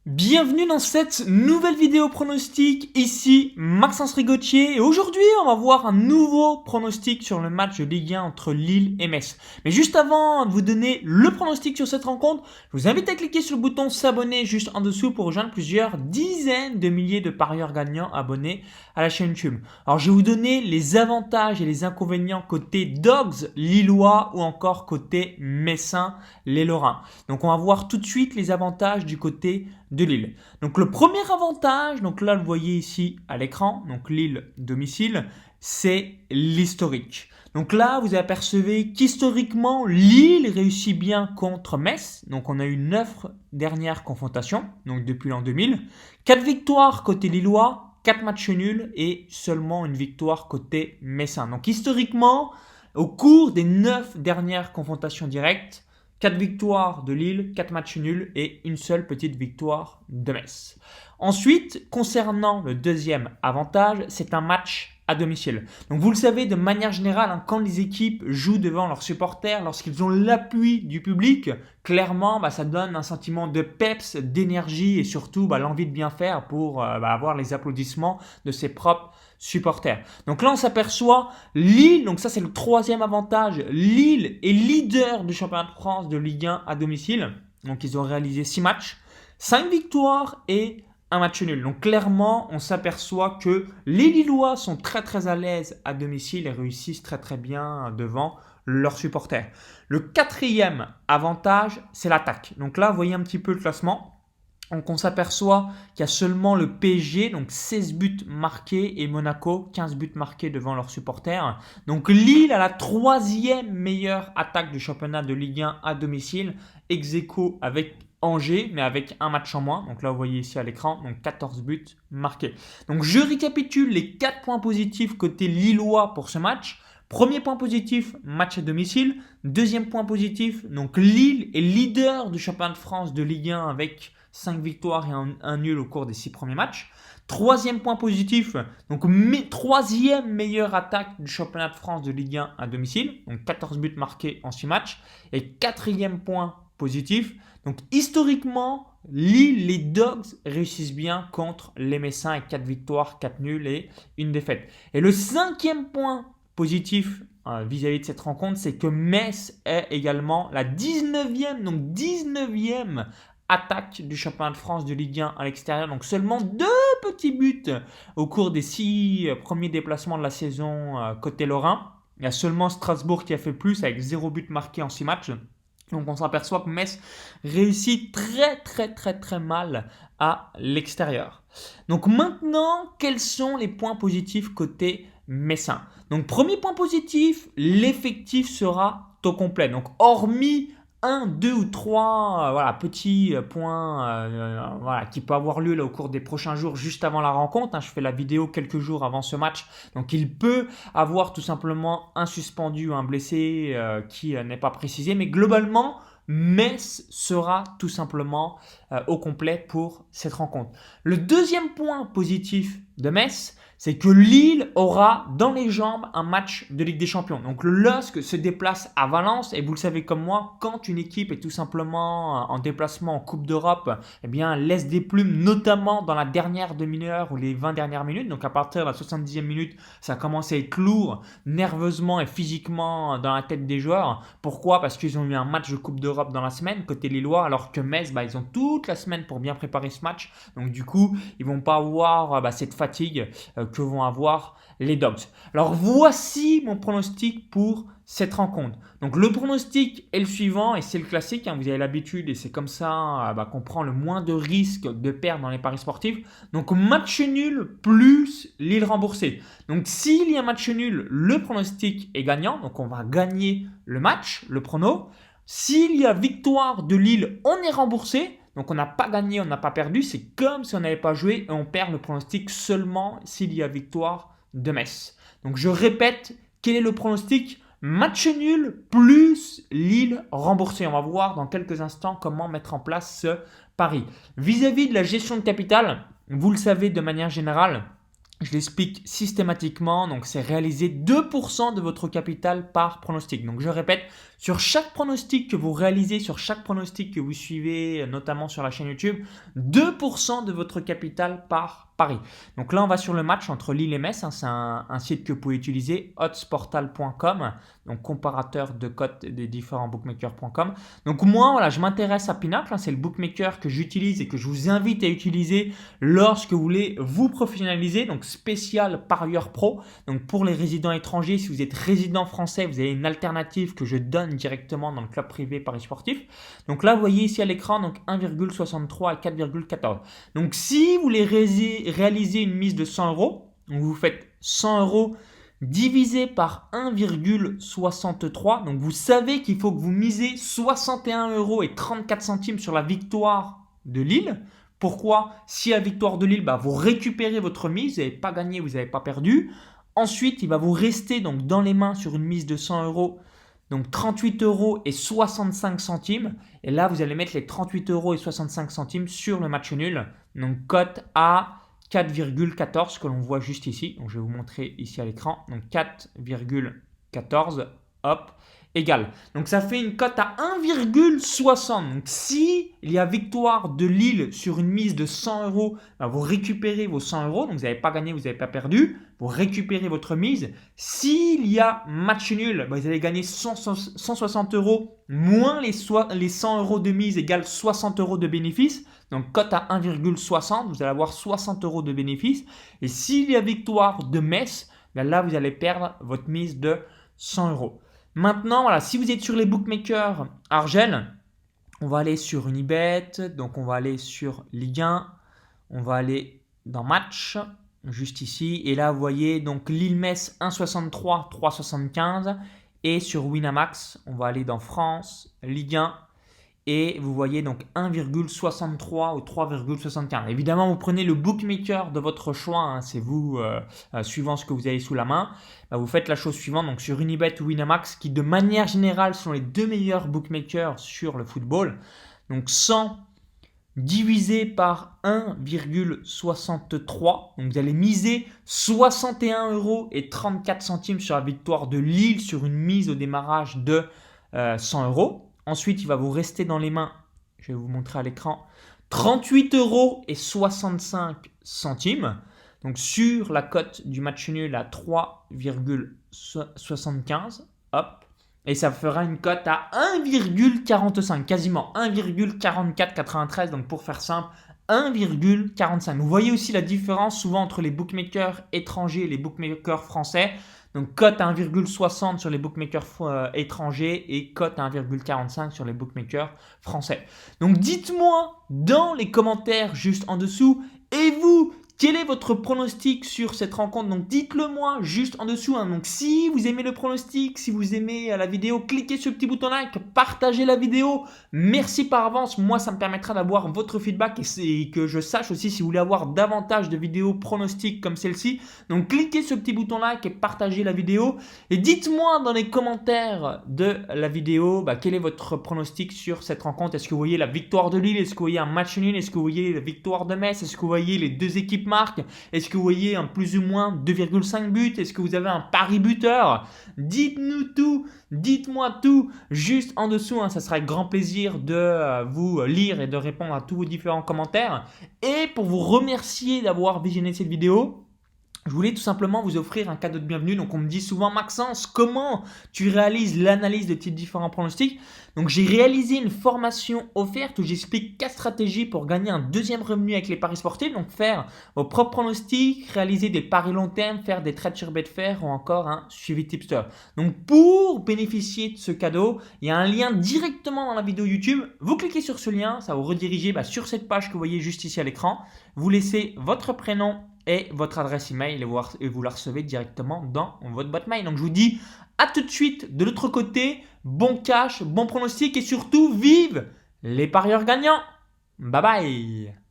Bienvenue dans cette nouvelle vidéo pronostic, ici Maxence Rigotier et aujourd'hui on va voir un nouveau pronostic sur le match de Ligue 1 entre Lille et Metz. Mais juste avant de vous donner le pronostic sur cette rencontre, je vous invite à cliquer sur le bouton s'abonner juste en dessous pour rejoindre plusieurs dizaines de milliers de parieurs gagnants abonnés à la chaîne YouTube. Alors je vais vous donner les avantages et les inconvénients côté Dogs lillois ou encore côté Messin les Lorrains. Donc on va voir tout de suite les avantages du côté de Lille. Donc le premier avantage, donc là vous voyez ici à l'écran, donc Lille domicile, c'est l'historique. Donc là vous apercevez qu'historiquement Lille réussit bien contre Metz. Donc on a eu 9 dernières confrontations, donc depuis l'an 2000. 4 victoires côté lillois, 4 matchs nuls et seulement une victoire côté messin. Donc historiquement, au cours des 9 dernières confrontations directes, 4 victoires de Lille, 4 matchs nuls et une seule petite victoire de Metz. Ensuite, concernant le deuxième avantage, c'est un match à domicile. Donc vous le savez, de manière générale, quand les équipes jouent devant leurs supporters, lorsqu'ils ont l'appui du public, clairement, ça donne un sentiment de peps, d'énergie et surtout l'envie de bien faire pour avoir les applaudissements de ses propres supporters. Donc là, on s'aperçoit Lille, donc ça c'est le troisième avantage. Lille est leader du championnat de France de Ligue 1 à domicile. Donc ils ont réalisé 6 matchs, 5 victoires et un match nul. Donc clairement, on s'aperçoit que les Lillois sont très très à l'aise à domicile et réussissent très très bien devant leurs supporters. Le quatrième avantage, c'est l'attaque. Donc là, vous voyez un petit peu le classement. Donc on s'aperçoit qu'il y a seulement le PSG, donc 16 buts marqués, et Monaco, 15 buts marqués devant leurs supporters. Donc Lille a la troisième meilleure attaque du championnat de Ligue 1 à domicile, ex aequo avec Angers, mais avec un match en moins. Donc là, vous voyez ici à l'écran, donc 14 buts marqués. Donc je récapitule les 4 points positifs côté lillois pour ce match. Premier point positif, match à domicile. Deuxième point positif, donc Lille est leader du championnat de France de Ligue 1 avec 5 victoires et un nul au cours des 6 premiers matchs. Troisième point positif, donc troisième meilleure attaque du championnat de France de Ligue 1 à domicile, donc 14 buts marqués en 6 matchs. Et quatrième point positif, donc historiquement, Lille, les Dogs réussissent bien contre les Messins avec 4 victoires, 4 nuls et une défaite. Et le cinquième point positif vis-à-vis de cette rencontre, c'est que Metz est également la 19e, donc 19e attaque du championnat de France de Ligue 1 à l'extérieur. Donc seulement 2 petits buts au cours des 6 premiers déplacements de la saison côté lorrain. Il y a seulement Strasbourg qui a fait plus avec 0 but marqué en 6 matchs. Donc on s'aperçoit que Metz réussit très mal à l'extérieur. Donc maintenant, quels sont les points positifs côté messin? Donc premier point positif, l'effectif sera au complet. Donc hormis 1, 2 ou 3 petits points qui peuvent avoir lieu là, au cours des prochains jours juste avant la rencontre. Je fais la vidéo quelques jours avant ce match. Donc il peut avoir tout simplement un suspendu ou un blessé qui n'est pas précisé. Mais globalement, Metz sera tout simplement au complet pour cette rencontre. Le deuxième point positif de Metz, c'est que Lille aura dans les jambes un match de Ligue des Champions. Donc le LOSC se déplace à Valence et vous le savez comme moi, quand une équipe est tout simplement en déplacement en Coupe d'Europe, laisse des plumes, notamment dans la dernière demi-heure ou les 20 dernières minutes. Donc à partir de la 70e minute, ça commence à être lourd, nerveusement et physiquement dans la tête des joueurs. Pourquoi? Parce qu'ils ont eu un match de Coupe d'Europe dans la semaine côté lillois, alors que Metz, ils ont toute la semaine pour bien préparer ce match. Donc du coup, ils vont pas avoir cette fatigue que vont avoir les Dogs. Alors voici mon pronostic pour cette rencontre. Donc le pronostic est le suivant et c'est le classique, vous avez l'habitude et c'est comme ça qu'on prend le moins de risques de perdre dans les paris sportifs. Donc match nul plus Lille remboursé. Donc s'il y a match nul, le pronostic est gagnant, donc on va gagner le match, le prono. S'il y a victoire de Lille, on est remboursé. Donc on n'a pas gagné, on n'a pas perdu. C'est comme si on n'avait pas joué et on perd le pronostic seulement s'il y a victoire de Metz. Donc je répète, quel est le pronostic? Match nul plus Lille remboursé. On va voir dans quelques instants comment mettre en place ce pari. Vis-à-vis de la gestion de capital, vous le savez de manière générale, je l'explique systématiquement, donc c'est réaliser 2% de votre capital par pronostic. Donc je répète, Sur chaque pronostic que vous réalisez, sur chaque pronostic que vous suivez, notamment sur la chaîne YouTube, 2% de votre capital par pari. Donc là, on va sur le match entre Lille et Metz. C'est un site que vous pouvez utiliser, oddsportal.com, donc comparateur de cotes des différents bookmakers.com. Donc moi, voilà, je m'intéresse à Pinacle. C'est le bookmaker que j'utilise et que je vous invite à utiliser lorsque vous voulez vous professionnaliser. Donc spécial parieur pro. Donc pour les résidents étrangers, si vous êtes résident français, vous avez une alternative que je donne directement dans le club privé Paris Sportif. Donc là, vous voyez ici à l'écran, donc 1,63 et 4,14. Donc si vous voulez réaliser une mise de 100 euros, vous faites 100 euros divisé par 1,63. Donc vous savez qu'il faut que vous misez 61 euros et 34 centimes sur la victoire de Lille. Pourquoi? Si la victoire de Lille, vous récupérez votre mise, vous n'avez pas gagné, vous n'avez pas perdu. Ensuite, il va vous rester donc dans les mains sur une mise de 100 euros, donc 38 euros et 65 centimes. Et là, vous allez mettre les 38 euros et 65 centimes sur le match nul. Donc cote à 4,14 que l'on voit juste ici. Donc je vais vous montrer ici à l'écran. Donc 4,14, hop, égal. Donc ça fait une cote à 1,60. Donc si il y a victoire de Lille sur une mise de 100 euros, vous récupérez vos 100 euros. Donc vous n'avez pas gagné, vous n'avez pas perdu. Vous récupérez votre mise. S'il y a match nul, vous allez gagner 160 euros moins les 100 euros de mise égale 60 euros de bénéfice. Donc cote à 1,60, vous allez avoir 60 euros de bénéfice. Et s'il y a victoire de Metz, là vous allez perdre votre mise de 100 euros. Maintenant, voilà, si vous êtes sur les bookmakers Argel, on va aller sur Unibet, donc on va aller sur Ligue 1, on va aller dans Match, juste ici. Et là, vous voyez donc Lille-Metz 1,63, 3,75. Et sur Winamax, on va aller dans France, Ligue 1. Et vous voyez donc 1,63 ou 3,75. Évidemment, vous prenez le bookmaker de votre choix, c'est vous, suivant ce que vous avez sous la main. Vous faites la chose suivante, donc sur Unibet ou Winamax, qui de manière générale sont les deux meilleurs bookmakers sur le football. Donc 100 divisé par 1,63. Donc vous allez miser 61 euros et 34 centimes sur la victoire de Lille sur une mise au démarrage de 100 euros. Ensuite, il va vous rester dans les mains, je vais vous montrer à l'écran, 38 euros et 65 centimes. Donc sur la cote du match nul à 3,75. Hop. Et ça fera une cote à 1,45, quasiment 1,4493. Donc pour faire simple, 1,45. Vous voyez aussi la différence souvent entre les bookmakers étrangers et les bookmakers français. Donc cote à 1,60 sur les bookmakers étrangers et cote à 1,45 sur les bookmakers français. Donc dites-moi dans les commentaires juste en dessous, et vous, quel est votre pronostic sur cette rencontre? Donc dites-le moi juste en dessous. Donc si vous aimez le pronostic, si vous aimez la vidéo, cliquez sur le petit bouton like, partagez la vidéo. Merci par avance. Moi, ça me permettra d'avoir votre feedback et que je sache aussi si vous voulez avoir davantage de vidéos pronostics comme celle-ci. Donc cliquez sur le petit bouton like et partagez la vidéo. Et dites-moi dans les commentaires de la vidéo quel est votre pronostic sur cette rencontre. Est-ce que vous voyez la victoire de Lille? Est-ce que vous voyez un match nul? Est-ce que vous voyez la victoire de Metz? Est-ce que vous voyez les deux équipes marque? Est-ce que vous voyez un plus ou moins 2,5 buts? Est-ce que vous avez un pari buteur? Dites-nous tout, dites-moi tout juste en dessous. Ça sera avec grand plaisir de vous lire et de répondre à tous vos différents commentaires. Et pour vous remercier d'avoir visionné cette vidéo, je voulais tout simplement vous offrir un cadeau de bienvenue. Donc on me dit souvent, Maxence, comment tu réalises l'analyse de tes différents pronostics? Donc j'ai réalisé une formation offerte où j'explique 4 stratégies pour gagner un deuxième revenu avec les paris sportifs. Donc faire vos propres pronostics, réaliser des paris long terme, faire des trades sur Betfair ou encore un suivi tipster. Donc pour bénéficier de ce cadeau, il y a un lien directement dans la vidéo YouTube. Vous cliquez sur ce lien, ça va vous rediriger sur cette page que vous voyez juste ici à l'écran. Vous laissez votre prénom et votre adresse email et vous la recevez directement dans votre boîte mail. Donc je vous dis à tout de suite de l'autre côté, bon cash, bon pronostic et surtout vive les parieurs gagnants. Bye bye.